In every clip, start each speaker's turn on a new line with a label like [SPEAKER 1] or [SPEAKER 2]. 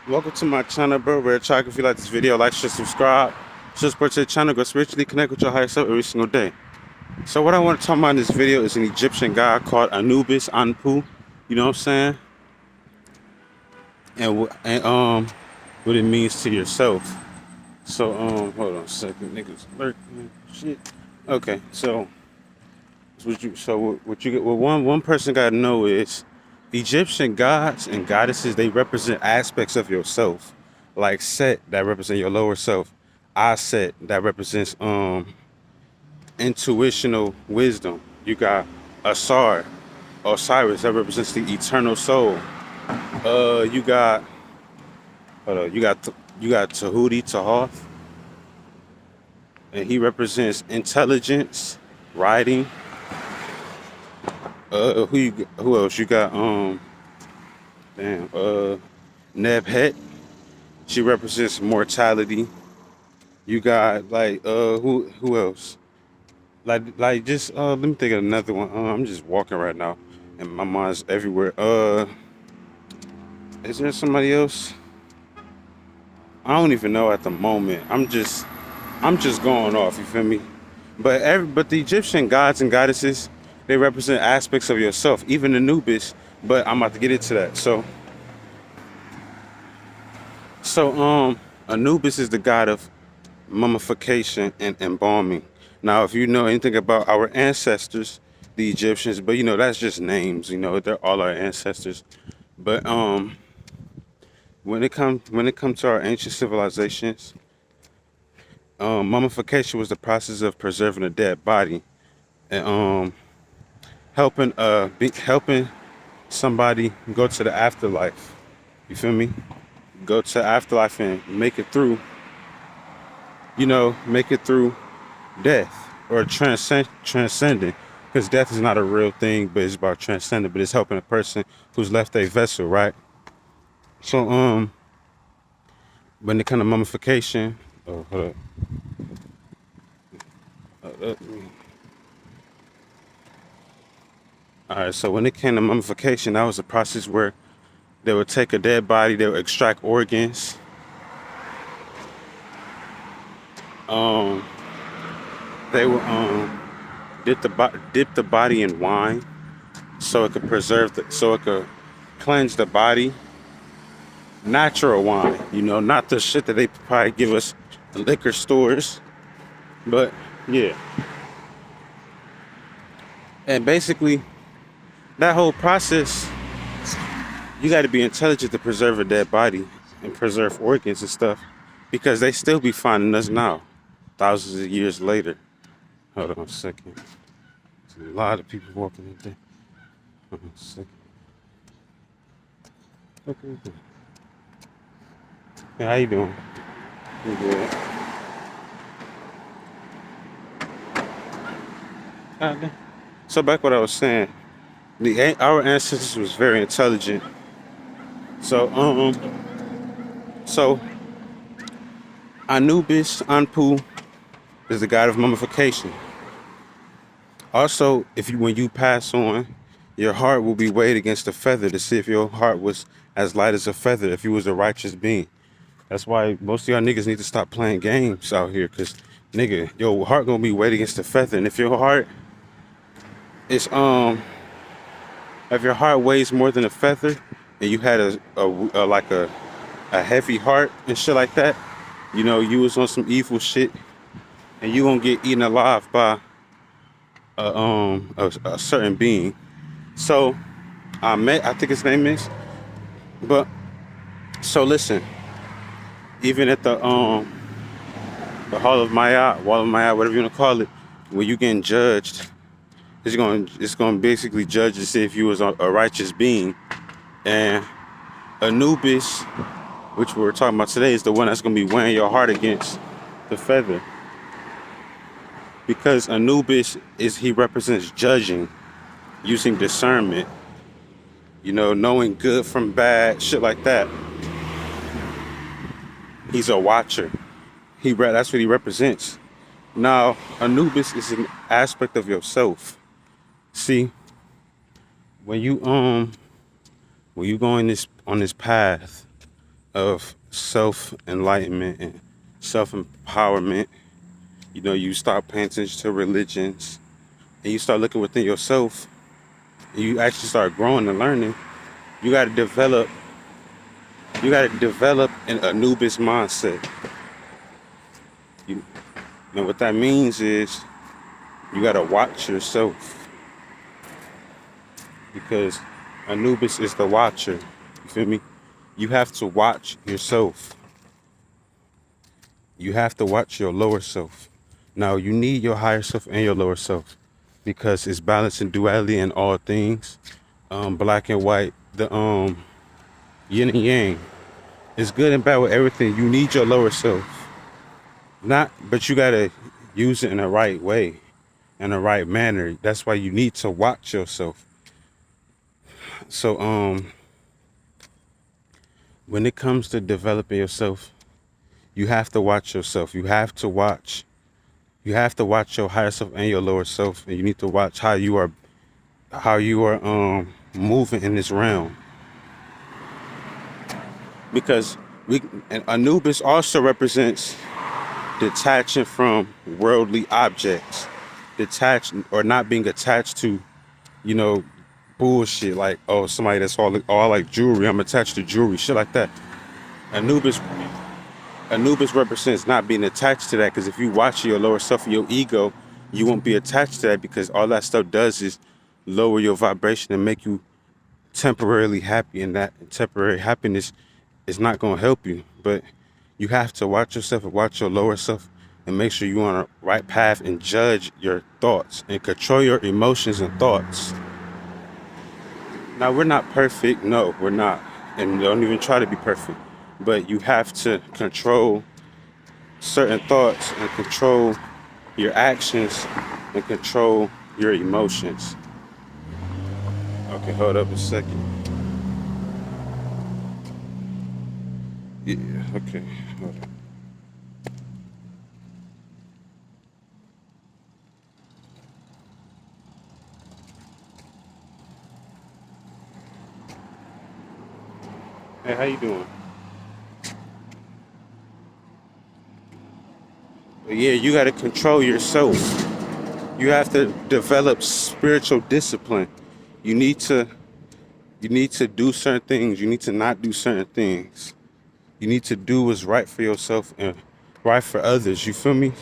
[SPEAKER 1] Welcome to my channel, bro. RedChakraSpiritual. If you like this video, like, share, subscribe. Show support to the channel. Go spiritually connect with your higher self every single day. So what I want to talk about in this video is an Egyptian god called Anubis, ANPU. You know what I'm saying? And what it means to yourself. So hold on a second, niggas lurking shit. Okay, so what one person gotta know is Egyptian gods and goddesses, they represent aspects of yourself. Like Set, that represent your lower self. Aset, that represents intuitional wisdom. You got Asar, Osiris, that represents the eternal soul. You got you got Tahuti, Tahoth, and he represents intelligence, writing. Who else? You got Nebhet. She represents mortality. You got like who else? Like just let me think of another one. I'm just walking right now and my mind's everywhere. Is there somebody else? I don't even know at the moment. I'm just going off, you feel me? But the Egyptian gods and goddesses, they represent aspects of yourself, even Anubis, but I'm about to get into that. So Anubis is the god of mummification and embalming. Now, if you know anything about our ancestors, the Egyptians, but you know that's just names, you know, they're all our ancestors. But when it comes to our ancient civilizations, mummification was the process of preserving a dead body and helping somebody go to the afterlife. You feel me? Go to the afterlife and make it through, make it through death, or transcending, because death is not a real thing, but it's about transcending, but it's helping a person who's left a vessel, right? So when it comes to mummification, oh, hold up. All right, so when it came to mummification, that was a process where they would take a dead body, they would extract organs, they would dip the body in wine so it could so it could cleanse the body. Natural wine, not the shit that they probably give us in liquor stores, but yeah. And basically, that whole process, you got to be intelligent to preserve a dead body and preserve organs and stuff, because they still be finding us now, thousands of years later. Hold on a second. There's a lot of people walking in there. Hold on a second. Okay. Hey, how you doing? You good? So back what I was saying, our ancestors was very intelligent. So Anubis, Anpu, is the god of mummification. Also, when you pass on, your heart will be weighed against a feather to see if your heart was as light as a feather, if you was a righteous being. That's why most of y'all niggas need to stop playing games out here, because nigga, your heart gonna be weighed against a feather. And if your heart is if your heart weighs more than a feather, and you had a heavy heart and shit like that, you was on some evil shit, and you gonna get eaten alive by a certain being. So I think his name is, but so listen, even at the Hall of Maya, Wall of Maya, whatever you want to call it, when you getting judged, it's going to basically judge to see if you was a righteous being. And Anubis, which we're talking about today, is the one that's going to be weighing your heart against the feather, because Anubis he represents judging, using discernment, knowing good from bad, shit like that. He's a watcher. That's what he represents. Now, Anubis is an aspect of yourself. See, when you go on this path of self-enlightenment and self-empowerment. You know, you start paying attention to religions and you start looking within yourself and you actually start growing and learning. You got to develop an Anubis mindset. And what that means is you got to watch yourself, because Anubis is the watcher. You feel me? You have to watch yourself. You have to watch your lower self. Now, you need your higher self and your lower self because it's balance and duality in all things. Black and white, the yin and yang. It's good and bad with everything. You need your lower self. But you gotta use it in the right way, in the right manner. That's why you need to watch yourself. So when it comes to developing yourself, you have to watch yourself. You have to watch your higher self and your lower self, and you need to watch how you are moving in this realm. Because Anubis also represents detaching from worldly objects, not being attached to, bullshit like, oh, somebody that's all like jewelry, I'm attached to jewelry, shit like that. Anubis represents not being attached to that, because if you watch your lower self, your ego, you won't be attached to that, because all that stuff does is lower your vibration and make you temporarily happy, and that temporary happiness is not going to help you. But you have to watch yourself and watch your lower self and make sure you're on the right path and judge your thoughts and control your emotions and thoughts. Now, we're not perfect. No, we're not. And don't even try to be perfect. But you have to control certain thoughts and control your actions and control your emotions. Okay, hold up a second. Yeah, okay, hold on. Hey, how you doing? But yeah, you got to control yourself. You have to develop spiritual discipline. You need to do certain things. You need to not do certain things. You need to do what's right for yourself and right for others. You feel me?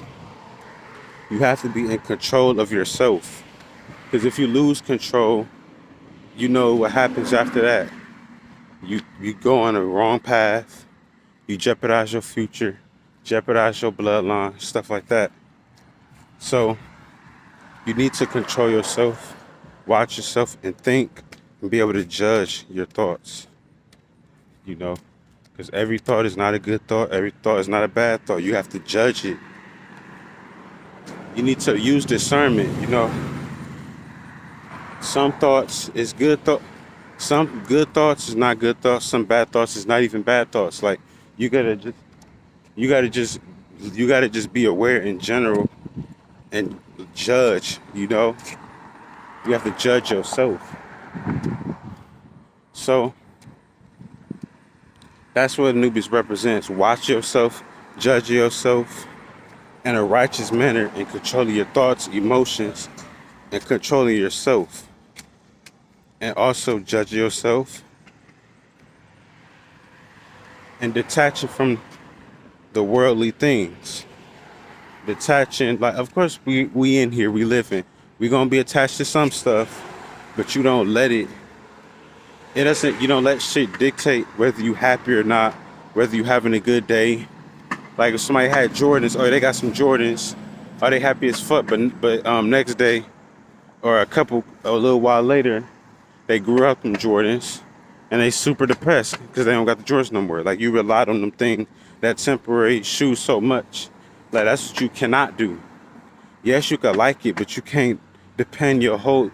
[SPEAKER 1] You have to be in control of yourself. Because if you lose control, you know what happens after that. You go on a wrong path. You jeopardize your future, jeopardize your bloodline, stuff like that. So you need to control yourself, watch yourself, and think, and be able to judge your thoughts. Because every thought is not a good thought. Every thought is not a bad thought. You have to judge it. You need to use discernment. Some thoughts is good thought. Some good thoughts is not good thoughts. Some bad thoughts is not even bad thoughts. Like you gotta just be aware in general and judge. You have to judge yourself. So that's what Anubis represents. Watch yourself, judge yourself in a righteous manner, and controlling your thoughts, emotions, and controlling yourself. And also judge yourself and detaching from the worldly things. Detaching, like, of course we in here, we living. We gonna be attached to some stuff, but you don't let it. You don't let shit dictate whether you happy or not, whether you having a good day. Like if somebody had Jordans, or they got some Jordans, are they happy as fuck? But next day, or a little while later, they grew out them Jordans, and they super depressed because they don't got the Jordans no more. Like you relied on them thing, that temporary shoe so much. Like that's what you cannot do. Yes, you could like it, but you can't depend your whole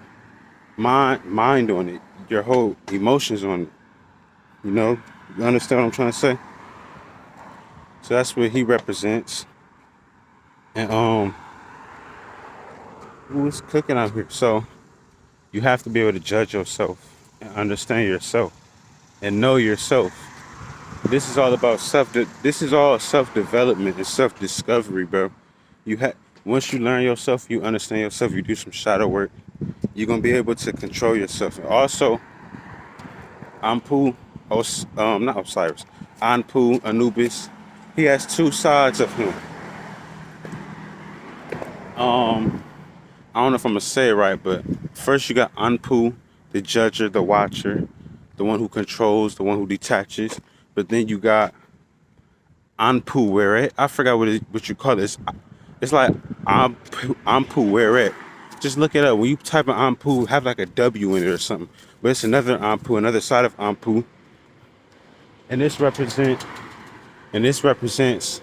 [SPEAKER 1] mind on it, your whole emotions on it. You understand what I'm trying to say? So that's what he represents. And who's cooking out here? So you have to be able to judge yourself and understand yourself and know yourself. This is all about this is all self-development and self-discovery, bro. You have Once you learn yourself, you understand yourself, you do some shadow work, you're gonna be able to control yourself. Also, Anpu, not Osiris, Anpu, Anubis, he has two sides of him. I don't know if I'm gonna say it right, but first you got Anpu, the judger, the watcher, the one who controls, the one who detaches. But then you got Anpu, where it? I forgot what you call it. It's like Anpu, where it? Just look it up. When you type in Anpu, have like a W in it or something. But it's another Anpu, another side of Anpu, and this represents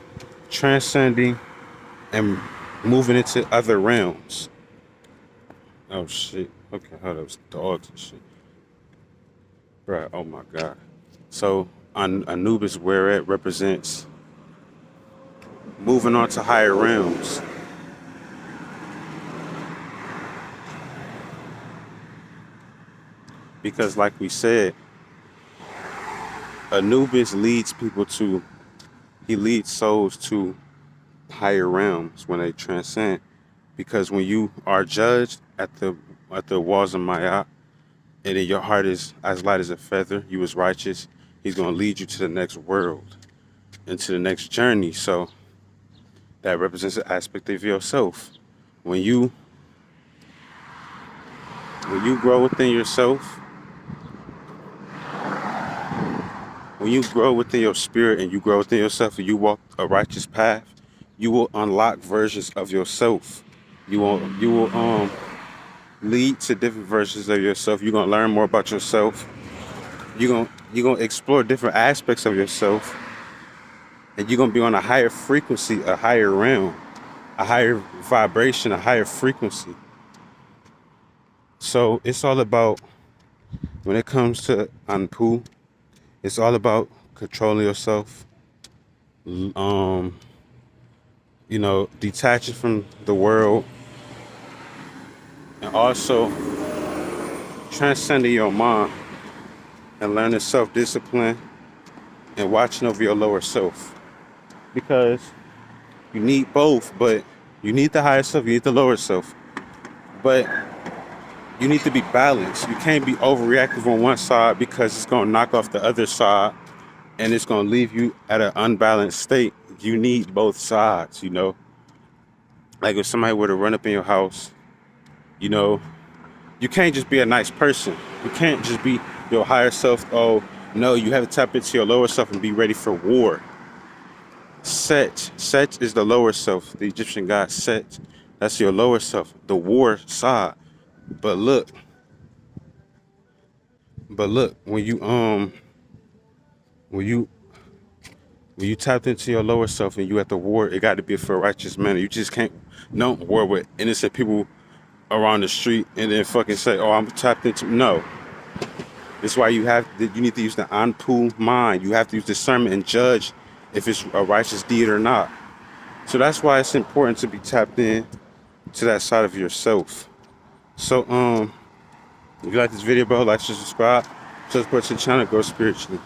[SPEAKER 1] transcending and moving into other realms. Oh shit. Okay, hold up. Dogs and shit. Right. Oh my god. So Anubis, where it represents moving on to higher realms. Because like we said, Anubis he leads souls to higher realms when they transcend. Because when you are judged at the walls of Maya, and then your heart is as light as a feather, you was righteous, he's gonna lead you to the next world, into the next journey. So that represents an aspect of yourself. When you grow within yourself, when you grow within your spirit and you grow within yourself and you walk a righteous path, you will unlock versions of yourself. You will lead to different versions of yourself. You're gonna learn more about yourself. You're gonna explore different aspects of yourself, and you're gonna be on a higher frequency, a higher realm, a higher vibration, a higher frequency. So it's all about, when it comes to Anpu, it's all about controlling yourself, detaching from the world, and also transcending your mind and learning self-discipline and watching over your lower self. Because you need both, but you need the higher self, you need the lower self. But you need to be balanced. You can't be overreactive on one side, because it's going to knock off the other side and it's going to leave you at an unbalanced state. You need both sides, Like if somebody were to run up in your house, you can't just be a nice person. You can't just be your higher self. Oh, no, you have to tap into your lower self and be ready for war. Set is the lower self. The Egyptian god Set. That's your lower self, the war side. But look, when you tapped into your lower self and you at the war, it got to be for a righteous manner. You just can't war with innocent people around the street and then fucking say, "Oh, I'm tapped into." No, that's why you need to use the Anpu mind. You have to use discernment and judge if it's a righteous deed or not. So that's why it's important to be tapped in to that side of yourself. So if you like this video, bro, like, share, subscribe, support to the channel, grow spiritually.